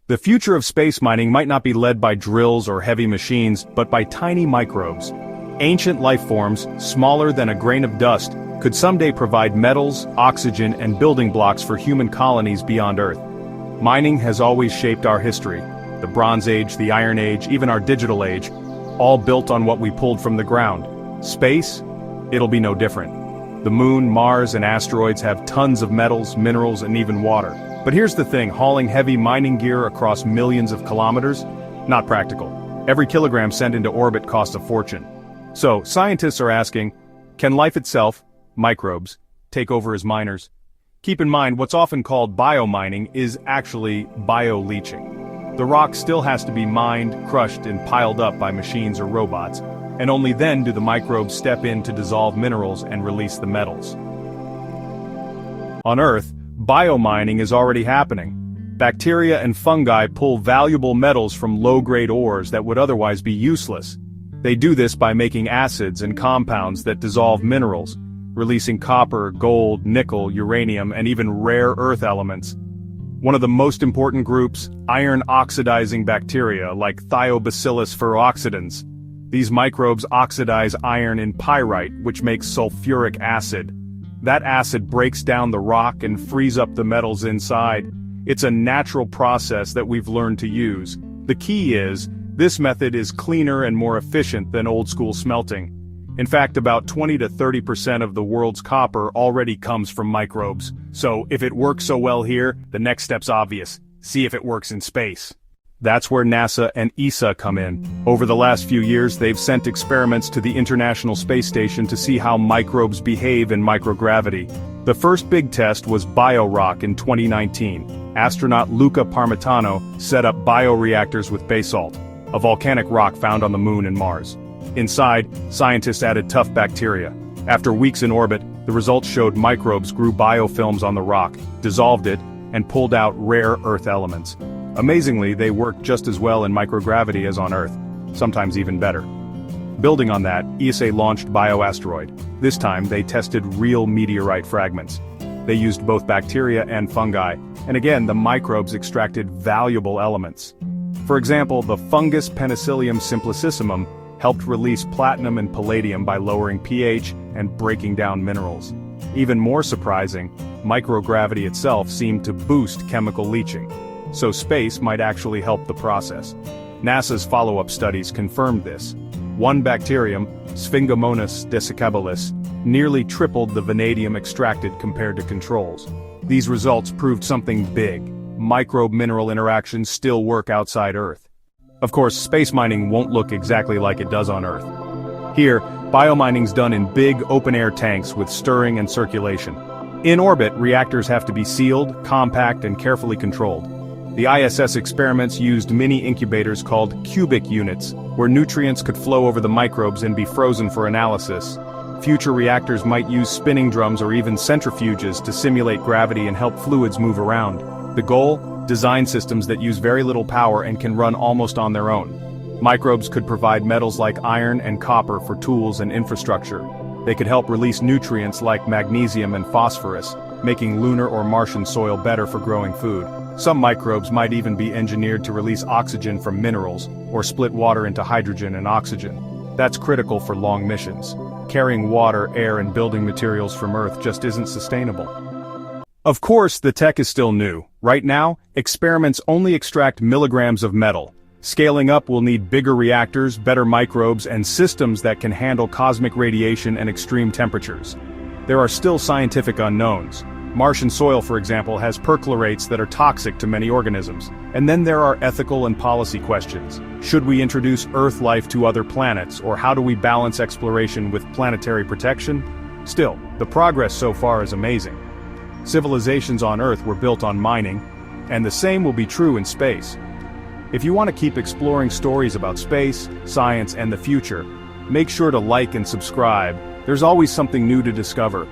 The future of space mining might not be led by drills or heavy machines, but by tiny microbes. Ancient life forms, smaller than a grain of dust, could someday provide metals, oxygen, and building blocks for human colonies beyond Earth. Mining has always shaped our history. The Bronze Age, the Iron Age, even our digital age, all built on what we pulled from the ground. Space? It'll be no different. The Moon, Mars, and asteroids have tons of metals, minerals, and even water. But here's the thing, hauling heavy mining gear across millions of kilometers? Not practical. Every kilogram sent into orbit costs a fortune. So, scientists are asking, can life itself, microbes, take over as miners? Keep in mind, what's often called biomining is actually bio-leaching. The rock still has to be mined, crushed, and piled up by machines or robots, and only then do the microbes step in to dissolve minerals and release the metals. On Earth, biomining is already happening. Bacteria and fungi pull valuable metals from low-grade ores that would otherwise be useless. They do this by making acids and compounds that dissolve minerals, releasing copper, gold, nickel, uranium, and even rare earth elements. One of the most important groups, iron-oxidizing bacteria like Thiobacillus ferrooxidans. These microbes oxidize iron in pyrite, which makes sulfuric acid. That acid breaks down the rock and frees up the metals inside. It's a natural process that we've learned to use. The key is, this method is cleaner and more efficient than old-school smelting. In fact, about 20 to 30% of the world's copper already comes from microbes. So, if it works so well here, the next step's obvious. See if it works in space. That's where NASA and ESA come in. Over the last few years, they've sent experiments to the International Space Station to see how microbes behave in microgravity. The first big test was BioRock in 2019. Astronaut Luca Parmitano set up bioreactors with basalt, a volcanic rock found on the Moon and Mars. Inside, scientists added tough bacteria. After weeks in orbit, the results showed microbes grew biofilms on the rock, dissolved it, and pulled out rare Earth elements. Amazingly, they worked just as well in microgravity as on Earth, sometimes even better. Building on that, ESA launched BioAsteroid. This time, they tested real meteorite fragments. They used both bacteria and fungi, and again, the microbes extracted valuable elements. For example, the fungus Penicillium simplicissimum helped release platinum and palladium by lowering pH and breaking down minerals. Even more surprising, microgravity itself seemed to boost chemical leaching. So space might actually help the process. NASA's follow-up studies confirmed this. One bacterium, Sphingomonas desiccabilis, nearly tripled the vanadium extracted compared to controls. These results proved something big. Microbe-mineral interactions still work outside Earth. Of course, space mining won't look exactly like it does on Earth. Here, biomining's done in big, open-air tanks with stirring and circulation. In orbit, reactors have to be sealed, compact, and carefully controlled. The ISS experiments used mini incubators called cubic units, where nutrients could flow over the microbes and be frozen for analysis. Future reactors might use spinning drums or even centrifuges to simulate gravity and help fluids move around. The goal? Design systems that use very little power and can run almost on their own. Microbes could provide metals like iron and copper for tools and infrastructure. They could help release nutrients like magnesium and phosphorus, making lunar or Martian soil better for growing food. Some microbes might even be engineered to release oxygen from minerals, or split water into hydrogen and oxygen. That's critical for long missions. Carrying water, air, and building materials from Earth just isn't sustainable. Of course, the tech is still new. Right now, experiments only extract milligrams of metal. Scaling up will need bigger reactors, better microbes, and systems that can handle cosmic radiation and extreme temperatures. There are still scientific unknowns. Martian soil, for example, has perchlorates that are toxic to many organisms. And then there are ethical and policy questions. Should we introduce Earth life to other planets, or how do we balance exploration with planetary protection? Still, the progress so far is amazing. Civilizations on Earth were built on mining, and the same will be true in space. If you want to keep exploring stories about space, science, and the future, make sure to like and subscribe. There's always something new to discover.